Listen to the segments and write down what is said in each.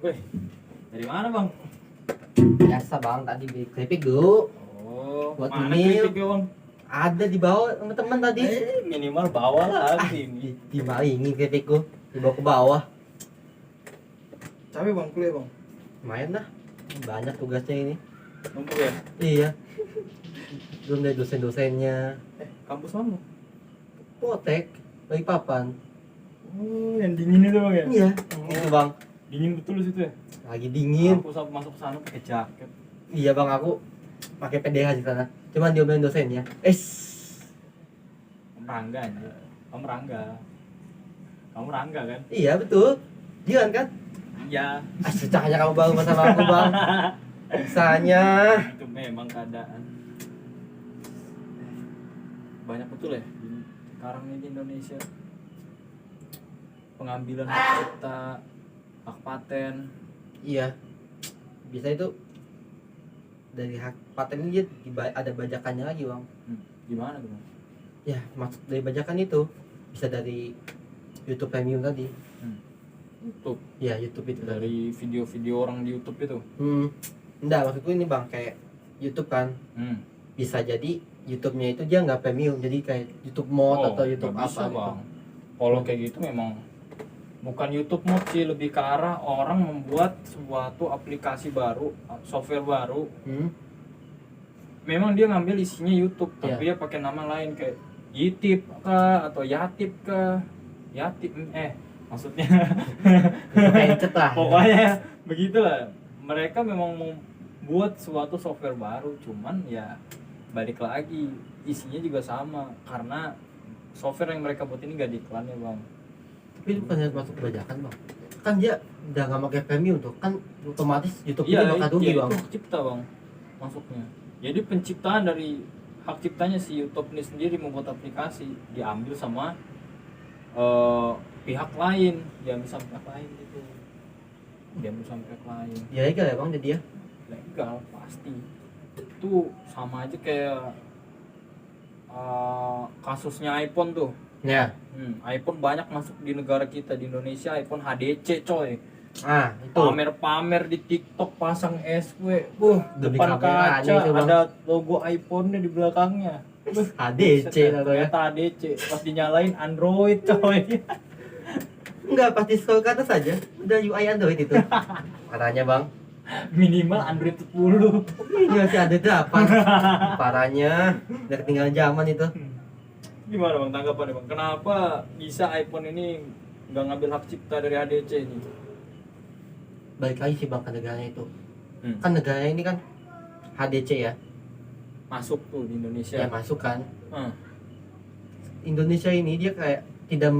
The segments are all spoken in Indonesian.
Weh, dari mana bang? Biasa bang, tadi beli keripik dulu. Oh, Buat mana nyemil. keripiknya bang? Ada di bawah sama teman tadi. Minimal bawa lah ini. Dimalingin keripikku, dibawa ke bawah. Capek bang, kuliah bang? Lumayan dah, banyak tugasnya ini. Numpuk ya? Iya. Belum dari dosen-dosennya. Kampus mana? Potek, lagi papan. Oh, yang dingin itu bang ya? Iya, itu bang. Dingin betul di situ ya? Lagi dingin. Aku masuk sana pakai jaket. Iya bang, aku pakai PDH di sana. Cuman diomelin dosennya. Merangga aja. Kamu Rangga. Kamu Rangga kan? Iya betul. Dia kan? Iya. Secahnya kamu baru sama aku bang. Bisanya. Itu memang keadaan. Banyak betul ya sekarang ini di Indonesia. Pengambilan hak cipta, hak paten. Iya. Bisa itu dari hak paten ini ada bajakannya lagi bang. Gimana tuh bang? Ya maksud dari bajakan itu bisa dari YouTube Premium tadi. YouTube. Ya YouTube itu Dari video-video orang di YouTube itu. Enggak, maksudku ini bang, kayak YouTube kan bisa jadi YouTube-nya itu dia nggak premium, jadi kayak YouTube mod atau YouTube nggak bisa, apa bang. gitu. Kalau kayak gitu memang bukan YouTube mod sih, lebih ke arah orang membuat suatu aplikasi baru, software baru. Memang dia ngambil isinya YouTube, tapi dia pakai nama lain kayak Yitip kah atau Yatip kah? Yatip maksudnya Pencet lah. pokoknya begitulah. Mereka memang mau buat suatu software baru, cuman ya balik lagi isinya juga sama karena software yang mereka buat ini gak diiklan ya bang. Tapi itu bukan masuk bajakan bang, kan dia udah nggak pakai premium tuh, kan otomatis YouTube Iya, ini bakal rugi bang. Itu hak cipta bang masuknya. Jadi penciptaan dari hak ciptanya si YouTube ini sendiri membuat aplikasi diambil sama pihak lain, diambil sama pihak lain gitu. Diambil sama pihak lain. Ya legal ya bang, jadi ya. Legal pasti. Itu sama aja kayak kasusnya iPhone tuh. Ya. iPhone banyak masuk di negara kita, di Indonesia. iPhone HDC coy. Itu Pamer-pamer di TikTok, pasang SW, depan kameranya kaca itu, Bang. ada logo iPhone-nya di belakangnya. HDC atau ya. Ternyata HDC, pas dinyalain Android coy. Enggak, pasti scroll ke atas aja udah UI Android itu. Katanya bang. Minimal Android 10. Ini masih ada 8. Parahnya udah ketinggalan zaman itu. Gimana bang tanggapannya bang? Kenapa bisa iPhone ini nggak ngambil hak cipta dari HDC ini? Balik lagi sih bang ke negaranya itu. Kan negaranya ini kan HDC ya. Masuk tuh di Indonesia. Ya masuk kan. Indonesia ini dia kayak tidak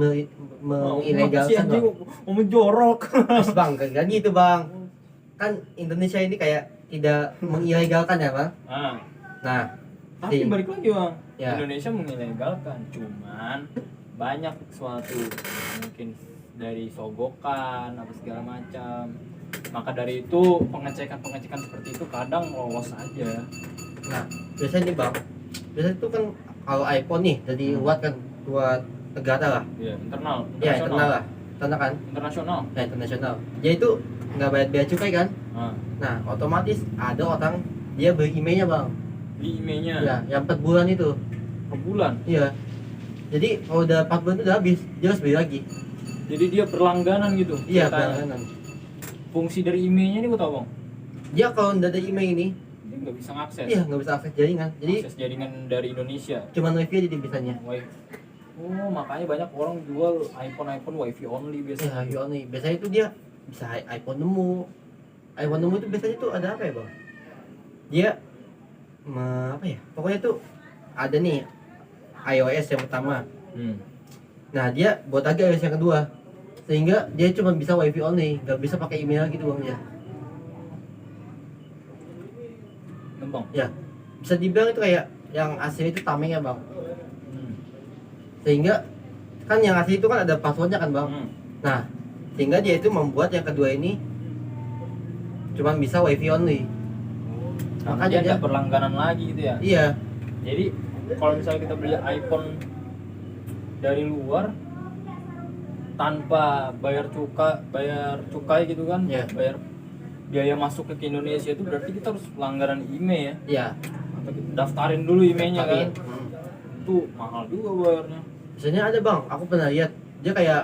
mengilegalkan bang. Mau menjorok. Bang, kayak gitu bang. Kan Indonesia ini kayak tidak mengilegalkan ya bang. Nah, tapi balik lagi bang, ya. Indonesia mengilegalkan, cuman banyak suatu mungkin dari sogokan apa segala macam. Maka dari itu pengecekan seperti itu kadang lolos aja. Nah, biasanya nih bang, biasanya itu kan kalau iPhone nih jadi buat kan buat negara lah. Iya, internal. Ya internal lah, internal kan. Internasional. Ya internasional. Dia itu nggak bayar bea cukai kan? Nah, otomatis ada orang dia beli emailnya bang. Di emailnya. Ya, yang 4 bulan itu. Per bulan. Iya. Jadi kalau udah 4 bulan itu udah habis, dia harus beli lagi. Jadi dia berlangganan gitu. Iya, berlangganan. Fungsi dari emailnya ini gue tau bang. Dia kalau udah ada email ini, dia nggak bisa ngakses. iya nggak bisa akses jaringan. Jadi akses jaringan dari Indonesia. Cuma wifi aja dia bisanya. Oh, makanya banyak orang jual iPhone wifi only biasanya. Ya, wifi only. Biasanya itu dia bisa iPhone nemu. iPhone nemu itu biasanya tuh ada apa ya bang? Dia apa ya? Pokoknya tuh ada nih iOS yang pertama. Nah dia buat lagi iOS yang kedua, sehingga dia cuma bisa wifi only, nggak bisa pakai email gitu bang ya. Bang. Ya, bisa dibilang itu kayak yang asli itu tameng ya bang. Sehingga kan yang asli itu kan ada passwordnya kan bang. Nah, sehingga dia itu membuat yang kedua ini cuma bisa wifi only. Makanya dia nggak berlangganan lagi gitu ya. Iya. Jadi kalau misalnya kita beli iPhone dari luar tanpa bayar cukai gitu kan, Ya. bayar biaya masuk ke Indonesia, itu berarti kita harus pelanggaran IMEI ya, Iya. atau kita daftarin dulu IMEI-nya kan, Daftarin. itu mahal juga bayarnya. Misalnya ada bang, aku pernah lihat dia kayak,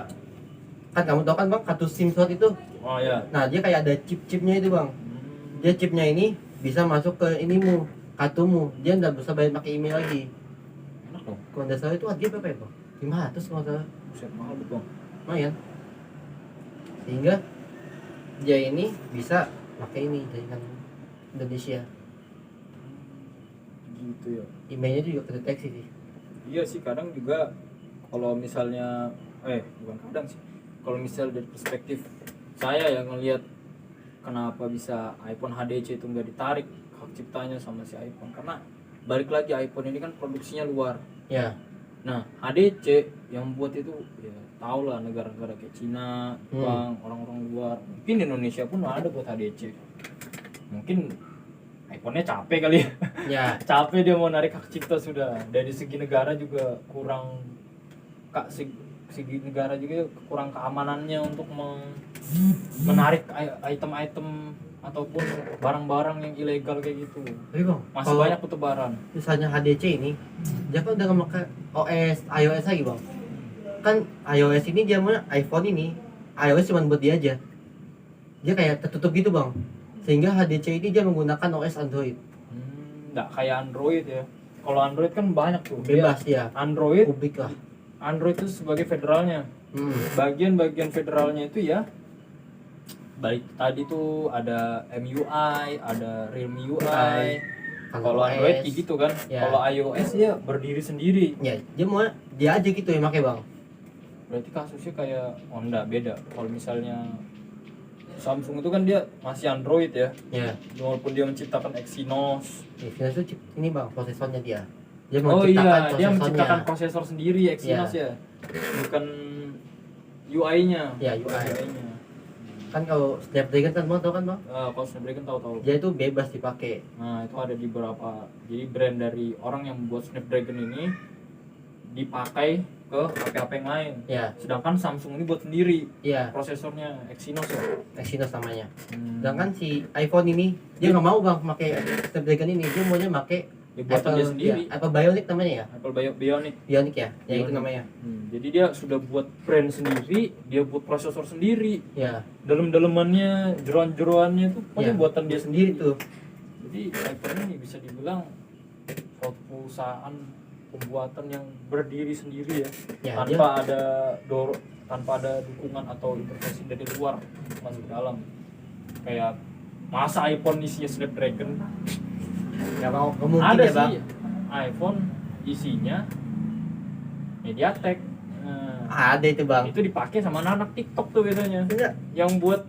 kan kamu tahu kan bang kartu SIM slot itu. Oh ya. Nah dia kayak ada chipnya itu bang. Dia chipnya ini bisa masuk ke inimu, kartumu. Dia nggak bisa bayar pakai email lagi. Enak dong. Kalau nggak salah itu harganya berapa ya bang? 500 kalau nggak salah. Buset, mahal banget bang. Lumayan. Sehingga dia ini bisa pakai ini jaringan Indonesia. Gitu ya. Emailnya juga kedeteksi sih. Iya sih, kadang juga kalau misalnya bukan kadang sih, kalau misal dari perspektif saya yang ngelihat kenapa bisa iPhone HDC itu nggak ditarik hak ciptanya sama si iPhone, karena balik lagi iPhone ini kan produksinya luar. Ya. Nah, HDC yang buat itu ya tau lah, negara-negara kayak Cina, Jepang, orang-orang luar. Mungkin Indonesia pun ada buat HDC. Mungkin iPhone-nya capek kali ya. Ya. Capek dia mau narik hak cipta sudah. Dari segi negara juga kurang, segi negara juga kurang keamanannya untuk menarik item-item ataupun barang-barang yang ilegal kayak gitu. Tapi bang, Masih kalau banyak pertebaran. misalnya HDC ini, dia kan udah nggak pakai iOS lagi bang. Kan iOS ini dia mana iPhone ini, iOS cuma buat dia aja. Dia kayak tertutup gitu bang. Sehingga HDC ini dia menggunakan OS Android. Nggak kayak Android ya. Kalau Android kan banyak tuh. Bebas ya. Android Publik lah. itu sebagai federalnya. Bagian-bagian federalnya itu ya, baik tadi tuh ada MUI, ada Realme UI. Kalau Android kayak gitu kan. Ya. Kalau iOS ya berdiri sendiri. Ya, dia aja gitu yang pakai bang. Berarti kasusnya kayak Honda beda. Kalau misalnya Samsung itu kan dia masih Android ya. Ya. Walaupun dia menciptakan Exynos. Exynos itu ini bang, prosesornya dia. Dia Oh iya, dia prosesornya. menciptakan prosesor sendiri Exynos ya. Bukan UI-nya. Ya, UI. UI-nya. Kan kalau Snapdragon kan bang, tau kan bang? Kalau Snapdragon tahu-tahu. Dia itu bebas dipakai. Nah, itu ada di beberapa. Jadi brand dari orang yang membuat Snapdragon ini dipakai ke HP-HP yang lain. Ya. Sedangkan Samsung ini buat sendiri. Ya. Prosesornya Exynos ya. Exynos namanya. Sedangkan si iPhone ini dia nggak mau bang pakai Snapdragon ini, dia maunya pakai Ya, buatan dia sendiri. Ya, Apple Bionic namanya ya? Apple Bionic. Bionic ya? Ya itu Bionic. namanya. Jadi dia sudah buat brand sendiri, dia buat prosesor sendiri. Ya. Dalam-dalamannya, jeroan-jeroannya itu pokoknya Ya. buatan dia sendiri. Sendiri tuh. Jadi iPhone ini bisa dibilang suatu perusahaan pembuatan yang berdiri sendiri ya, Ya, tanpa ada dukungan atau intervensi dari luar masuk ke dalam. Kayak masa iPhone isinya Snapdragon? Ya mau mungkin Ada ya bang. sih iPhone isinya MediaTek. Ada itu bang. Itu dipakai sama anak TikTok tuh biasanya. Enggak. Yang buat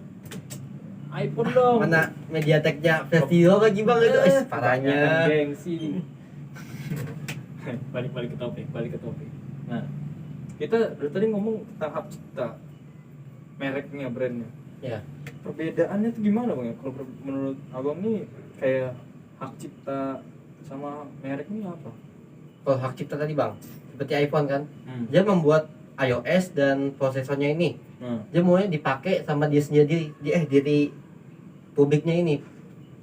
iPhone dong. Mana MediaTeknya festival lagi bang itu? Parahnya. Gengsi. balik ke topik. Nah, kita dari tadi ngomong tentang hak cipta, mereknya, brandnya. Ya. Perbedaannya tuh gimana bang ya? Kalau menurut abang nih kayak hak cipta sama merek ini apa? Kalau hak cipta tadi bang, seperti iPhone kan, Hmm. dia membuat iOS dan prosesornya ini, dia maunya dipakai sama dia sendiri, diri publiknya ini,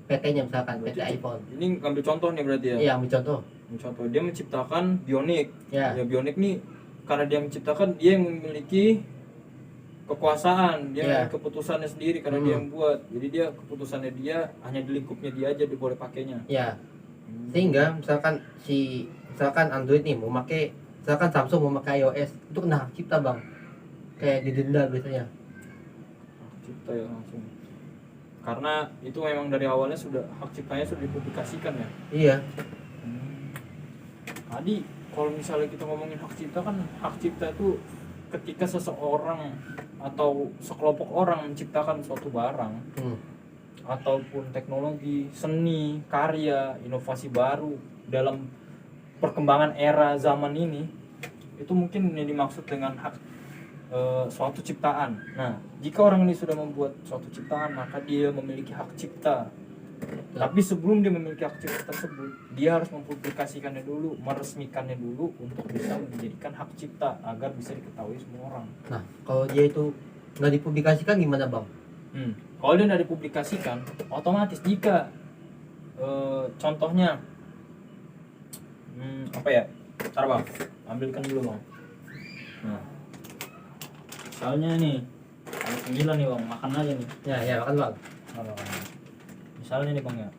PT-nya misalkan, PT iPhone. Ini ngambil contoh nih berarti ya? Iya, ambil contoh. Contoh dia menciptakan Bionic. Ya. Bionic nih karena dia menciptakan, dia yang memiliki kekuasaan, dia Ya. keputusannya sendiri karena dia yang buat. Jadi dia keputusannya dia hanya di lingkupnya dia aja dia boleh pakainya. Ya. Sehingga misalkan Android nih mau pakai, misalkan Samsung mau pakai iOS, itu kena hak cipta bang. Kayak didenda biasanya. Hak cipta ya langsung. Karena itu memang dari awalnya sudah hak ciptanya sudah dipublikasikan ya. Iya. Tadi kalau misalnya kita ngomongin hak cipta kan, hak cipta itu ketika seseorang atau sekelompok orang menciptakan suatu barang ataupun teknologi, seni, karya, inovasi baru dalam perkembangan era zaman ini, itu mungkin yang dimaksud dengan hak suatu ciptaan. Nah, jika orang ini sudah membuat suatu ciptaan, maka dia memiliki hak cipta Tapi sebelum dia memiliki hak cipta tersebut, dia harus mempublikasikannya dulu, meresmikannya dulu untuk bisa menjadikan hak cipta agar bisa diketahui semua orang. Nah, kalau dia itu nggak dipublikasikan gimana bang? Kalau dia nggak dipublikasikan, otomatis jika contohnya apa ya? Ntar bang, ambilkan dulu bang. Nah, misalnya nih, ada 9 nih bang, makan aja nih. Ya makan bang. Kalau misalnya nih bang ya,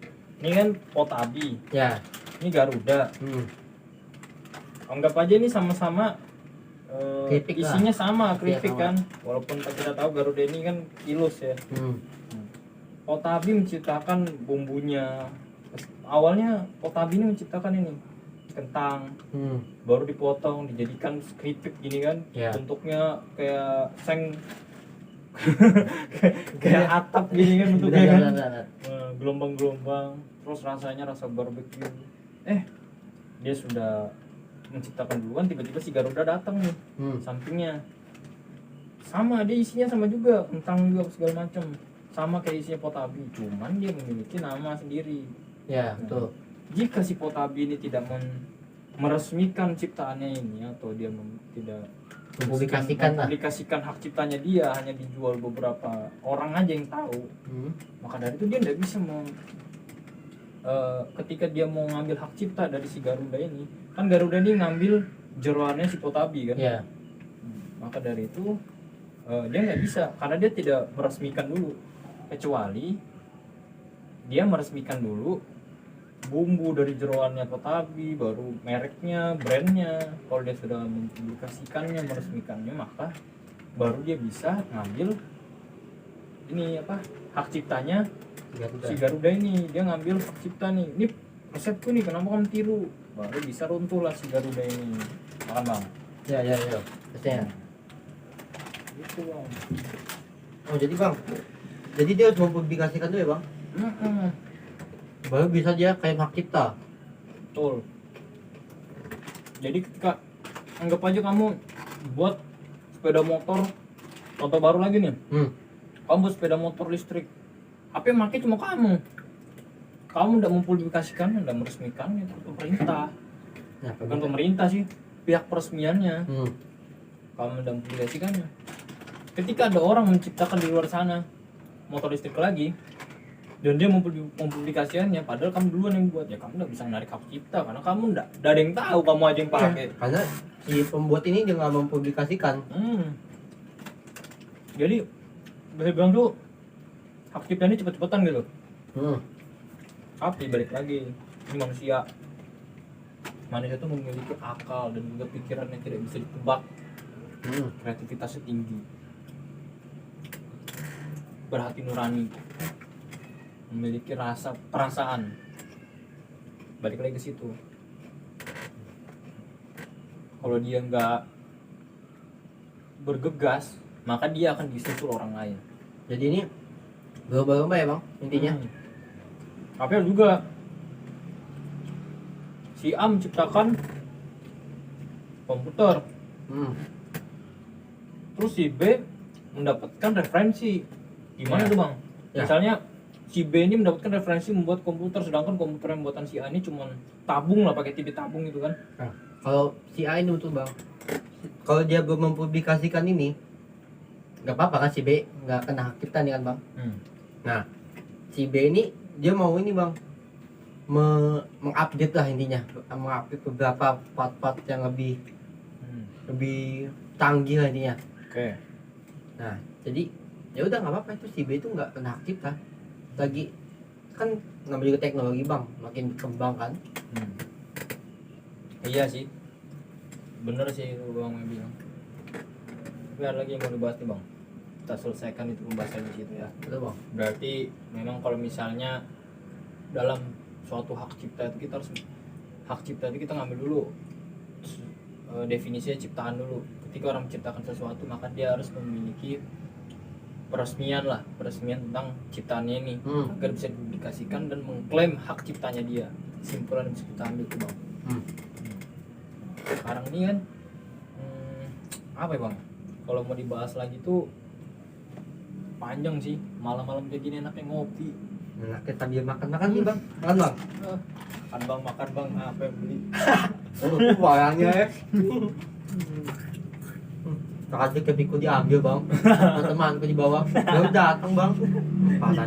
ini kan Potabi, Ya. ini Garuda. Anggap aja ini sama-sama Keripik lah. isinya sama keripik Iya, kan, walaupun kita tahu Garuda ini kan kilus ya. Potabi menciptakan bumbunya. Awalnya Potabi ini menciptakan ini kentang, baru dipotong dijadikan keripik gini kan. Ya. Bentuknya kayak seng kayak atap gini kan bentuknya kan. Benar. Gelombang-gelombang, terus rasanya rasa barbecue. Dia sudah menciptakan duluan, tiba-tiba si Garuda datang nih sampingnya, sama dia isinya sama juga, kentang juga segala macam, sama kayak isinya Potabi, cuman dia memiliki nama sendiri. Ya betul. Jika si Potabi ini tidak meresmikan ciptaannya ini, atau dia tidak mempublikasikan hak ciptanya, dia hanya dijual beberapa orang aja yang tahu, maka dari itu dia tidak bisa ketika dia mau ngambil hak cipta dari si Garuda ini, kan Garuda ini ngambil jeroannya si Potabi kan. Ya. Maka dari itu dia nggak bisa, karena dia tidak meresmikan dulu, kecuali dia meresmikan dulu bumbu dari jeroannya Potabi, baru mereknya, brandnya. Kalau dia sudah mempublikasikannya, meresmikannya, maka baru dia bisa ngambil ini apa, hak ciptanya si Garuda ini. Dia ngambil hak cipta nih, ini resepku nih, kenapa kamu tiru, baru bisa runtuh lah si Garuda ini. Makan bang. Ya pastinya. Gitu bang. Oh jadi bang, jadi dia harus mempublikasikan dulu ya bang, baru bisa dia klaim hak cipta. Betul. Jadi ketika anggap aja kamu buat sepeda motor, contoh baru lagi nih, kamu buat sepeda motor listrik, apa yang pakai cuma kamu udah mempublikasikan, udah meresmikan, itu pemerintah. Nah, Bukan pemerintah sih, pihak peresmiannya. Kamu udah mempublikasikannya. Ketika ada orang menciptakan di luar sana motor listrik lagi, dan dia mempublikasikannya, padahal kamu duluan yang buat, ya kamu nggak bisa menarik hak cipta karena kamu nggak ada yang tahu, kamu aja yang pakai. Karena si pembuat ini dia nggak mempublikasikan. Jadi bisa bilang tuh hak cipta ini cepet-cepetan gitu. Tapi balik lagi, ini manusia tuh memiliki akal dan juga pikiran yang tidak bisa ditebak. Kreativitasnya tinggi, berhati nurani, memiliki rasa perasaan. Balik lagi ke situ. Kalau dia nggak bergegas, maka dia akan disusul orang lain. Jadi ini berlomba-lomba ya bang intinya. Tapi juga si A menciptakan komputer, terus si B mendapatkan referensi. Gimana tuh bang? Misalnya si B ini mendapatkan referensi membuat komputer, sedangkan komputer yang buatan si A ini cuma tabung lah, pakai TV tabung gitu kan. Kalau si A ini betul bang, kalau dia belum mempublikasikan ini nggak apa-apa kan, si B nggak kena hak cipta nih kan bang. Nah si B ini dia mau ini bang, mengupdate lah intinya, mengupdate beberapa part-part yang lebih canggih lah intinya. Nah jadi ya udah nggak apa-apa, itu si B itu nggak kena hak cipta lagi, kan namanya juga teknologi bang, makin berkembang kan. Iya sih, bener sih itu bang yang bilang. Tapi ada lagi yang mau dibahas nih bang, kita selesaikan itu pembahasan di situ ya. Betul bang. Berarti memang kalau misalnya dalam suatu hak cipta itu, kita harus hak cipta itu kita ngambil dulu definisinya, ciptaan dulu. Ketika orang menciptakan sesuatu, maka dia harus memiliki peresmian tentang ciptaannya ini, agar bisa dipublikasikan dan mengklaim hak ciptanya dia. Simpulan yang bisa kita ambil tuh bang. Sekarang ini kan apa ya bang, kalau mau dibahas lagi tuh panjang sih, malam-malam kayak gini enaknya ngopi. Anaknya sambil makan nih bang, makan bang. Makan bang, apa yang beli? Barangnya ya. Tadi kepiku diambil bang, sama temanku di bawah. Baru datang bang.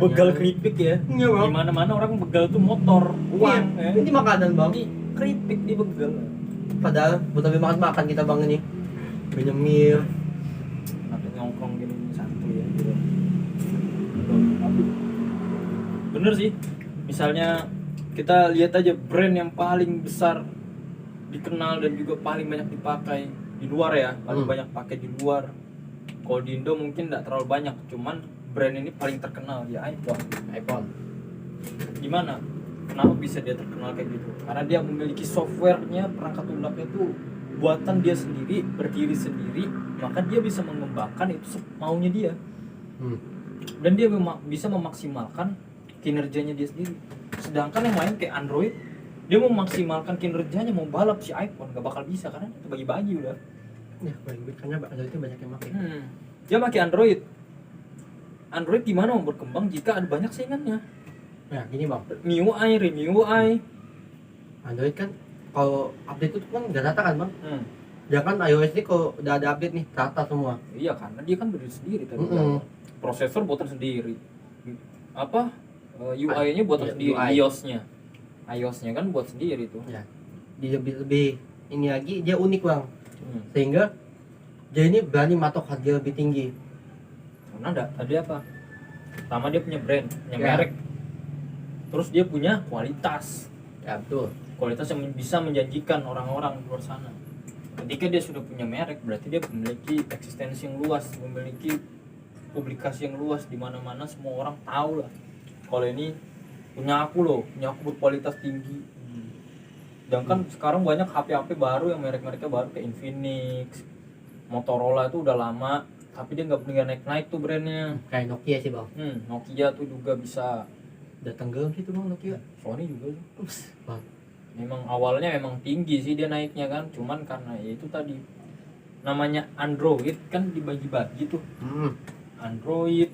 Begal keripik ya. Iya bang. Di mana-mana orang begal tuh motor, uang. Iya, ini makanan bang. Ini keripik di begal. Padahal buat lebih makan kita bang ini. Nyemil. Ada nyongkrong gini santuy ya gitu. Bener sih. Misalnya kita lihat aja brand yang paling besar dikenal dan juga paling banyak dipakai di luar ya, paling banyak pakai di luar. Kalau di Indo mungkin nggak terlalu banyak, cuman brand ini paling terkenal ya iPhone. Gimana? Kenapa bisa dia terkenal kayak gitu? Karena dia memiliki softwarenya, perangkat lunaknya itu buatan dia sendiri, berdiri sendiri, maka dia bisa mengembangkan itu maunya dia. Dan dia bisa memaksimalkan kinerjanya dia sendiri. Sedangkan yang lain kayak Android, dia mau memaksimalkan kinerjanya, mau balap si iPhone gak bakal bisa karena itu bagi-bagi udah. Ya, karena Android itu banyak yang pakai. Dia pakai Android. Android gimana mau berkembang jika ada banyak saingannya? Ya, gini bang. MIUI. Android kan kalau update itu kan nggak rata kan bang? Jangan iOS ini kalau udah ada update nih rata semua. Iya karena dia kan berdiri sendiri tadi. Prosesor buatan sendiri. UI-nya buatan sendiri. iOS-nya kan buat sendiri tuh. Ya. Dia lebih ini lagi dia unik bang. Sehingga dia ini berani matok harga lebih tinggi. Karena tadi apa? Pertama dia punya brand, punya merek. Terus dia punya kualitas. Ya betul. Kualitas yang bisa menjanjikan orang-orang di luar sana. Ketika dia sudah punya merek, berarti dia memiliki eksistensi yang luas, memiliki publikasi yang luas di mana-mana semua orang tahu lah. Kalau ini punya aku berkualitas tinggi. Sedangkan sekarang banyak HP baru yang merek-mereknya baru kayak Infinix, Motorola itu udah lama, tapi dia nggak naik tuh brandnya. Kayak Nokia sih bang. Nokia tuh juga bisa. Udah tenggelam gitu bang Nokia. Sony juga tuh. Bang. Memang awalnya memang tinggi sih dia naiknya kan, cuman karena ya itu tadi namanya Android kan dibagi-bagi tuh. Android,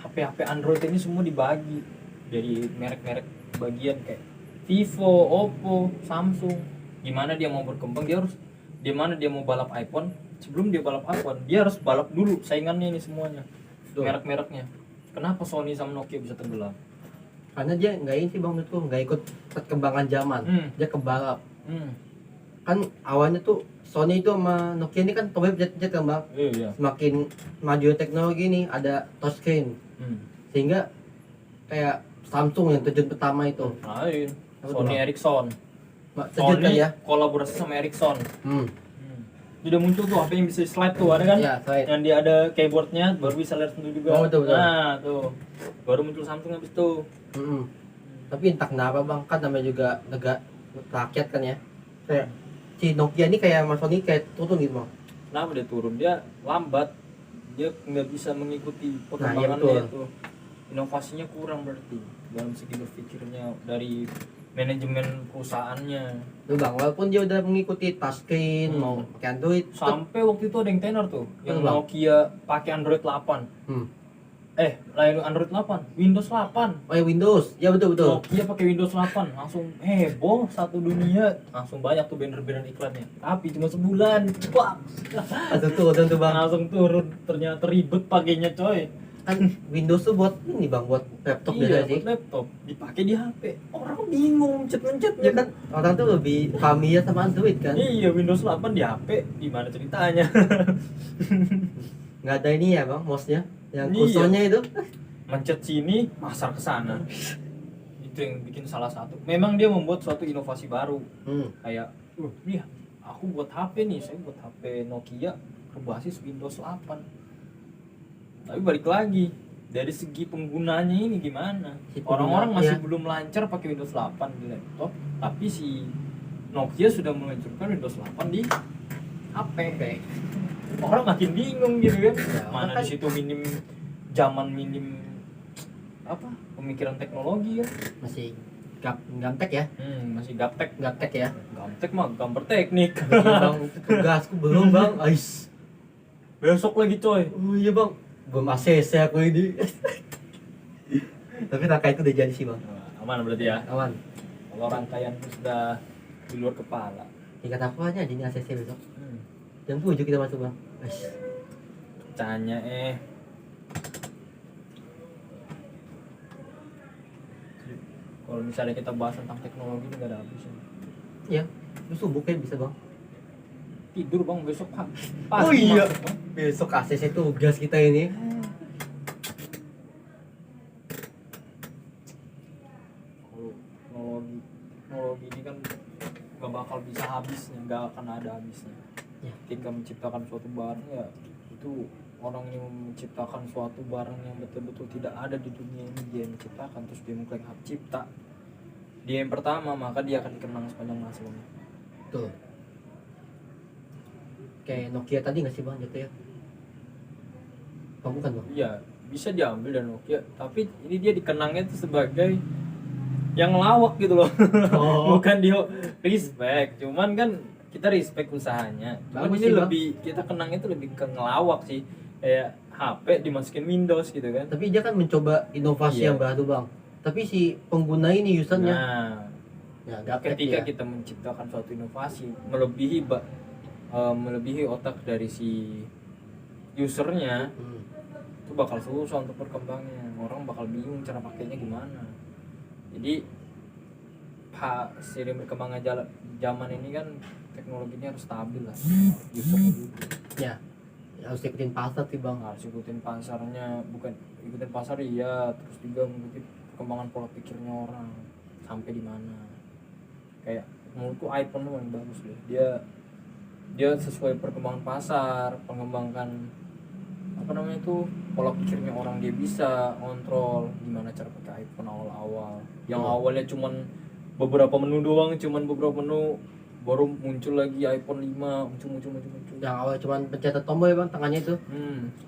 HP Android ini semua dibagi dari merek-merek bagian kayak Vivo, Oppo, Samsung. Gimana dia mau berkembang, di mana dia mau balap iPhone, sebelum dia balap iPhone dia harus balap dulu saingannya ini semuanya. Merek-mereknya. Kenapa Sony sama Nokia bisa tenggelam? Karena dia nggak ini sih bang, menurutku nggak ikut perkembangan zaman. Dia kebalap. Kan awalnya tuh Sony itu sama Nokia ini kan tombol pencet kan bang. Iya. Semakin maju teknologi nih ada touchscreen. Sehingga kayak Samsung yang terjun pertama itu. Lain. Sony Ericsson. Terjun kan ya? Kolaborasi sama Ericsson. Udah muncul tuh HP yang bisa slide tuh, ada kan? Iya, slide. Yang dia ada keyboardnya baru bisa lihat sentuh juga. Oh, betul. Nah, tuh. Baru muncul Samsung habis itu. Tapi entah kenapa bang, kan namanya juga negara rakyat kan ya. Kayak si Nokia ini kayak Mas Sony kayak turun gitu bang. Kenapa dia turun? Dia lambat. Dia nggak bisa mengikuti perkembangannya iya, itu. Inovasinya kurang berarti dalam segi berpikirnya dari manajemen perusahaannya. Tuh bang, walaupun dia udah mengikuti touchscreen, mau pakai Android, sampai waktu itu ada yang tenar tuh, yang Bang. Nokia pakai Android 8. Lain Android 8, Windows 8. Oh ya Windows, ya betul. Nokia pakai Windows 8, langsung heboh satu dunia, langsung banyak tuh banner-banner iklannya. Tapi cuma sebulan, wah, langsung turun tuh bang. langsung turun. Ternyata ribet pakainya coy. Kan Windows tuh buat ini bang, buat laptop biasa sih. Buat laptop, dipakai di HP. Orang bingung mencet-mencetnya. Ya kan orang tuh lebih familiar sama Android kan. Iya, Windows 8 di HP, gimana ceritanya? Nggak ada ini ya bang, mouse-nya, yang Iya. kursornya itu. Mencet sini, masar ke sana. Itu yang bikin salah satu. Memang dia membuat suatu inovasi baru. Kayak, nih aku buat HP nih, saya buat HP Nokia berbasis Windows 8. Tapi balik lagi, dari segi penggunanya ini gimana? Orang-orang masih belum lancar pakai Windows 8 di laptop, tapi si Nokia sudah meluncurkan Windows 8 di HP. Orang makin bingung gitu kan. Mana di situ minim pemikiran teknologi kan. Masih gamtek ya. Masih gaptek ya. Gaptek mah gambar teknik. Bang, itu tugasku belum bang. Ais. Besok lagi coy. Oh iya bang, belum ACC aku ini. Tapi rangka itu udah jadi sih bang. Aman berarti ya. Aman. Kalau rangkaian itu sudah di luar kepala. Tingkat aku aja di ACC besok. Hmm. Jam 7 kita masuk bang. Wes. Canya kalau misalnya kita bahas tentang teknologi nggak ada habisnya. Iya. Lu subuh kan bisa bang. Tidur bang besok pak. Oh iya. Besok ACC tugas kita ini. Kalau teknologi ini kan nggak bakal bisa habisnya, nggak akan ada habisnya. Ya. Ketika menciptakan suatu barang ya itu orang yang menciptakan suatu barang yang betul-betul tidak ada di dunia ini, dia yang menciptakan, terus dia mengklaim hak cipta, dia yang pertama, maka dia akan dikenang sepanjang masa bang. Tuh. Kayak Nokia tadi nggak sih bang jatuh ya? Oh, bukan bang. Iya, bisa diambil dan Nokia, tapi ini dia dikenangnya itu sebagai yang lawak gitu loh. Oh. Bukan dia respect, cuman kan kita respect usahanya. Cuman Bagus ini sih, Bang. lebih kita kenangnya itu lebih ke ngelawak sih. Kayak HP dimasukin Windows gitu kan. Tapi dia kan mencoba inovasi Iya. yang baru bang. Tapi si pengguna ini usernya, Nah, ya gaptek ketika ya. kita menciptakan suatu inovasi melebihi otak dari si usernya, Hmm. itu bakal susah untuk berkembangnya. Orang bakal bingung cara pakainya gimana. Jadi seiring berkembangnya zaman ini kan teknologinya harus stabil lah. Usernya juga Ya, harus ikutin pasar sih bang. harus ikutin pasarnya, bukan ikutin pasar iya, terus juga mengikuti perkembangan pola pikirnya orang sampai di mana. Kayak menurutku iPhone tuh yang bagus deh, dia sesuai perkembangan pasar, mengembangkan apa namanya itu pola pikirnya orang, dia bisa kontrol gimana cara pakai iPhone awal-awal. Yang awalnya cuman beberapa menu doang, cuman beberapa menu, baru muncul lagi iPhone 5 muncul. Yang awal cuma pencet tombol ya bang, tangannya itu.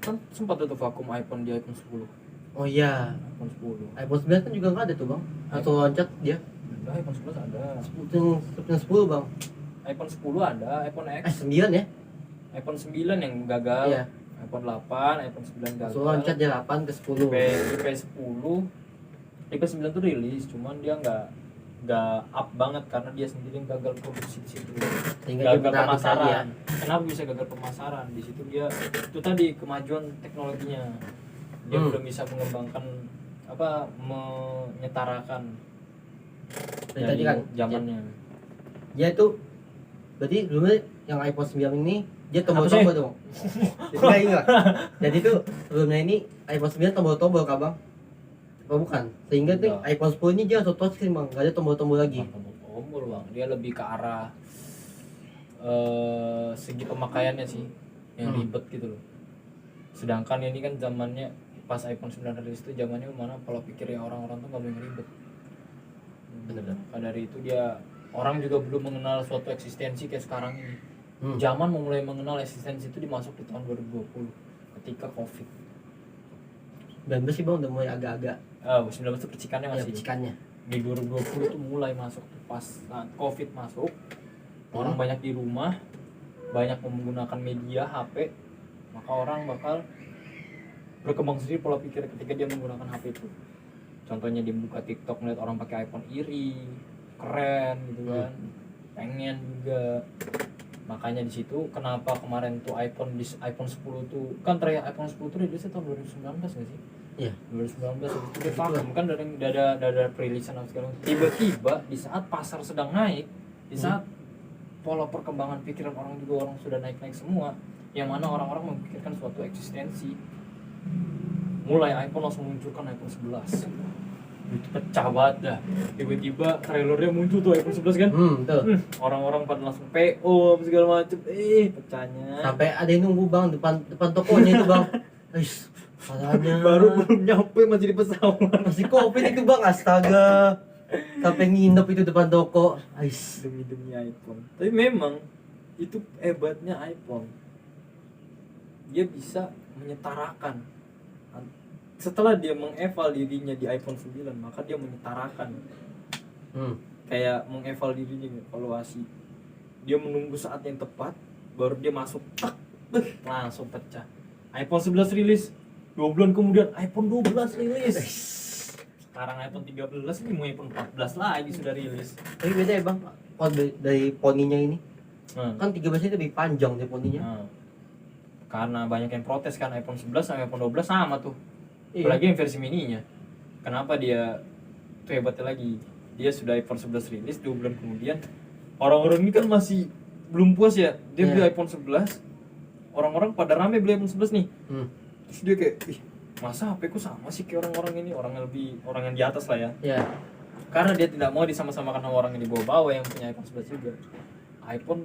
Kan sempat ada tuh vakum iPhone di iPhone 10. Oh iya. iPhone 10. iPhone 9 kan juga nggak ada tuh bang. Langsung loncat dia. Udah iPhone 11 ada. Yang 10 bang. iPhone 10 ada, iPhone X, 9 ya. iPhone 9 yang gagal. Iya. iPhone 8, iPhone 9 gagal. Langsung loncat dia 8 ke 10. IP 9 tuh rilis, cuman dia nggak up banget karena dia sendiri yang gagal produksi di situ. Sehingga dia Gagal menarik pemasaran. tadi ya. Kenapa bisa gagal pemasaran? Di situ dia itu tadi kemajuan teknologinya. Dia belum bisa mengembangkan menyetarakan Dari tadi kan zamannya. dia tuh berarti dulu yang iPhone 9 ini dia tombol-tombol dong. Enggak. Jadi tuh sebelumnya ini iPhone 9 tombol-tombol kah bang? Oh bukan. Sehingga tuh Enggak. iPhone 10 ini dia langsung touchscreen bang, nggak ada tombol-tombol lagi. Tombol bang, dia lebih ke arah segi pemakaiannya sih yang ribet gitu loh. Sedangkan ini kan zamannya pas iPhone 9 rilis itu zamannya mana pola pikirnya orang-orang tuh nggak mau yang ribet. Bener-bener. Maka dari itu dia orang juga belum mengenal suatu eksistensi kayak sekarang ini. Zaman Zaman mulai mengenal eksistensi itu dimasuk di tahun 2020 ketika COVID. 19 sih bang udah mulai agak-agak 19 itu percikannya ya masih. percikannya. Di 2020 itu mulai masuk tuh pas saat COVID masuk. Orang banyak di rumah, banyak menggunakan media HP, maka orang bakal berkembang sendiri pola pikir ketika dia menggunakan HP itu. Contohnya dia buka TikTok melihat orang pakai iPhone iri, keren gitu kan, pengen juga. Makanya di situ kenapa kemarin tuh iPhone 10 tuh kan terakhir iPhone 10 tuh rilisnya tahun 2019 nggak sih? Iya. 2019 itu dia vakum kan dari perilisan atau segala macam. Tiba-tiba di saat pasar sedang naik, di saat pola perkembangan pikiran orang juga orang sudah naik-naik semua, yang mana orang-orang memikirkan suatu eksistensi, mulai iPhone langsung munculkan iPhone 11. Itu pecah banget dah. Tiba-tiba trailernya muncul tuh iPhone 11 kan. Betul. Orang-orang pada langsung PO apa segala macem. Pecahnya. Sampai ada yang nunggu bang depan tokonya itu bang. Aish, salahnya. Baru belum nyampe masih di pesawat. Masih covid itu bang, astaga. Sampai nginep itu depan toko. Aish. Demi iPhone. Tapi memang itu hebatnya iPhone. Dia bisa menyetarakan. Setelah dia mengeval dirinya di iPhone 9, maka dia menyetarakan. Kayak mengeval dirinya, evaluasi. Dia menunggu saat yang tepat, baru dia masuk, tak, langsung pecah. iPhone 11 rilis, 2 bulan kemudian iPhone 12 rilis. sekarang iPhone 13 ini mau iPhone 14 lagi sudah rilis. Tapi beda ya bang, kalau dari poninya ini Hmm. kan 13 itu lebih panjang dari poninya. Nah, karena banyak yang protes kan iPhone 11 sama iPhone 12 sama tuh. Iya. Apalagi yang versi mininya. Kenapa dia tuh hebatnya lagi? Dia sudah iPhone 11 rilis 2 bulan kemudian. Orang-orang ini kan masih belum puas ya. Dia Iya. beli iPhone 11. Orang-orang pada rame beli iPhone 11 nih. Terus dia kayak, ih, masa HP ku sama sih kayak orang-orang ini, orang yang di atas lah ya. Ya. Karena dia tidak mau disama-samakan sama orang yang di bawah-bawah yang punya iPhone 11 juga. iPhone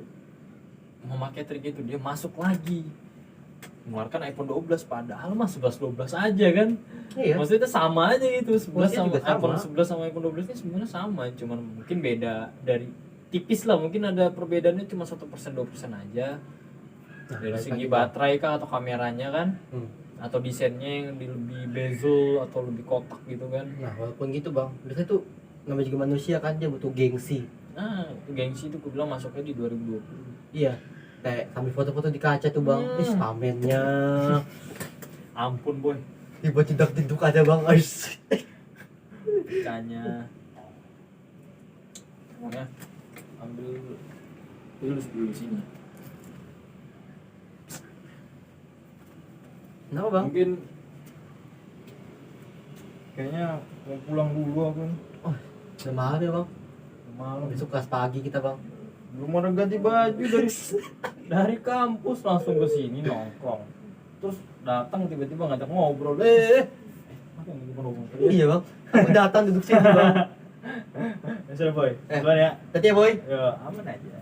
memakai trik itu, dia masuk lagi mengeluarkan iPhone 12 padahal mah 11 12 aja kan. Iya. Maksudnya itu sama aja gitu, 11 Maksudnya sama juga sama. iPhone 11 sama iPhone 12 ini sebenarnya sama, cuman mungkin beda dari tipis lah, mungkin ada perbedaannya cuma 1% 2% aja. Nah, Dari balik segi lagi, Bang. baterai kah atau kameranya kan, atau desainnya yang lebih bezel atau lebih kotak gitu kan. Nah walaupun gitu bang, biasanya tuh namanya juga manusia kan, dia butuh gengsi. Nah, itu gengsi itu gue bilang masuknya di 2020. Iya. Kayak sambil foto-foto di kaca tuh bang, pamennya. Ampun boy, Tiba jedak-jeduk ada bang, guys. kacanya. Pokoknya ambil dulu dulu sini. Kenapa bang? Mungkin kayaknya mau pulang dulu aku nih. Udah malam ya bang. Malam. Besok kelas pagi kita bang. Belum ada ganti baju dari kampus langsung ke sini nongkrong. Terus datang tiba-tiba ngajak ngobrol. Apa yang mau ngomong tadi? Iya bang. Aku datang duduk sini bang. Ya sudah boy. Eh. Duluan ya. Tadi ya boy. Ya, aman aja.